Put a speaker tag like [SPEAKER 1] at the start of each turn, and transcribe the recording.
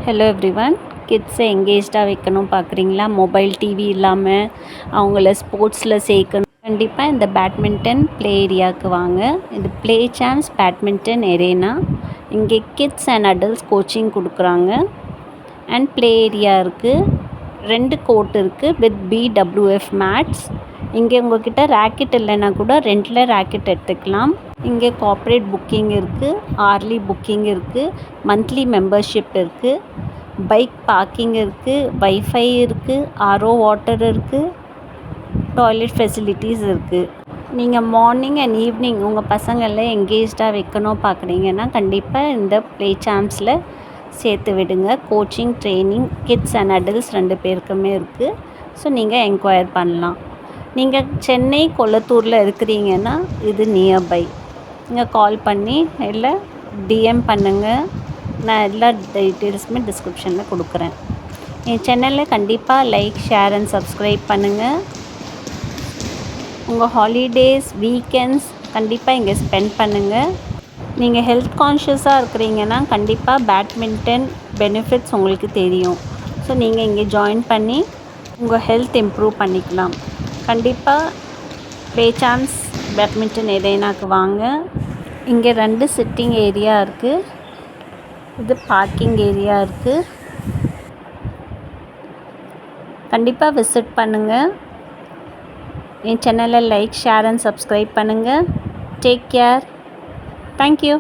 [SPEAKER 1] Hello everyone. கிட்ஸை எங்கேஜ்டாக வைக்கணும் பார்க்குறீங்களா? Mobile TV இல்லாமல் அவங்கள ஸ்போர்ட்ஸில் சேர்க்கணும். கண்டிப்பாக இந்த பேட்மிண்டன் ப்ளே ஏரியாவுக்கு வாங்க. இது ப்ளே சான்ஸ் பேட்மிண்டன் எரேனா. இங்கே கிட்ஸ் அண்ட் அடல்ட்ஸ் கோச்சிங் கொடுக்குறாங்க. அண்ட் ப்ளே ஏரியா இருக்குது. 2 கோர்ட் இருக்குது வித் BWF மேட்ஸ். இங்கே உங்கள்கிட்ட ரேக்கெட் இல்லைன்னா கூட ரெண்டில் ரேக்கெட் எடுத்துக்கலாம். இங்கே கார்ப்பரேட் புக்கிங் இருக்குது, ஆர்லி புக்கிங் இருக்குது, மந்த்லி மெம்பர்ஷிப் இருக்குது, பைக் பார்க்கிங் இருக்குது, வைஃபை இருக்குது, ஆர்ஓ வாட்டர் இருக்குது, டாய்லெட் ஃபெசிலிட்டிஸ் இருக்குது. நீங்கள் மார்னிங் அண்ட் ஈவினிங் உங்கள் பசங்களை எங்கேஜ்டாக வைக்கணும் பார்க்குறீங்கன்னா கண்டிப்பாக இந்த ப்ளே சாம்ஸில் சேர்த்து விடுங்க. Coaching training kids and adults 2 பேருக்குமே இருக்குது. ஸோ நீங்கள் என்கொயர் பண்ணலாம். நீங்கள் சென்னை கொளத்தூரில் இருக்கிறீங்கன்னா இது நியர்பை. நீங்கள் கால் பண்ணி இல்லை டிஎம் பண்ணுங்கள். நான் எல்லா டீட்டெயில்ஸுமே டிஸ்கிரிப்ஷனில் கொடுக்குறேன். என் சேனலில் கண்டிப்பாக லைக், ஷேர் அண்ட் சப்ஸ்கிரைப் பண்ணுங்கள். உங்கள் ஹாலிடேஸ், வீக்கெண்ட்ஸ் கண்டிப்பாக இங்கே ஸ்பெண்ட் பண்ணுங்கள். நீங்கள் ஹெல்த் கான்ஷியஸாக இருக்கிறீங்கன்னா கண்டிப்பாக பேட்மிண்டன் பெனிஃபிட்ஸ் உங்களுக்கு தெரியும். ஸோ நீங்கள் இங்கே ஜாயின் பண்ணி உங்கள் ஹெல்த் இம்ப்ரூவ் பண்ணிக்கலாம். கண்டிப்பாக ப்ளே சான்ஸ் பேட்மிண்டன் எரேனாக்கு வாங்க. இங்கே 2 சிட்டிங் ஏரியா இருக்குது. இது பார்க்கிங் ஏரியா இருக்குது. கண்டிப்பாக விசிட் பண்ணுங்கள். என் சேனலை லைக், ஷேர் அண்ட் சப்ஸ்கிரைப் பண்ணுங்கள். Take care. தேங்க்யூ.